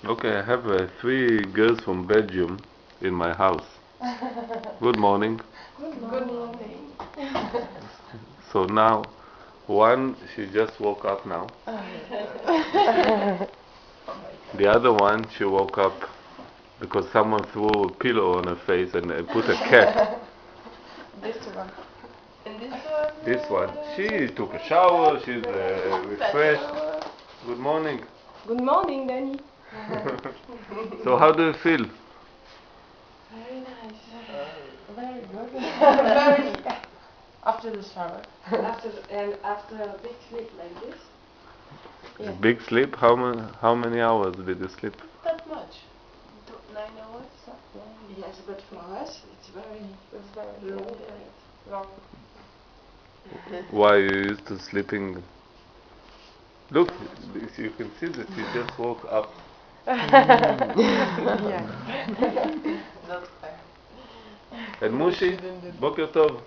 Okay, I have three girls from Belgium in my house. Good morning. Good morning. So now, one, she just woke up now. The other one, she woke up because someone threw a pillow on her face and put a cat. This one. And this one? This one, she took a shower, she's refreshed. Good morning. Good morning, Danny. So how do you feel? Very nice. Very good. Very. After the shower. After a big sleep like this? A big sleep? How many hours did you sleep? Not that much. 9 hours? Yes, but for us it's very long. long. Why you used to sleeping? Look, you can see that she just woke up. Yeah. That's fair. And Mushi, Boker Tov.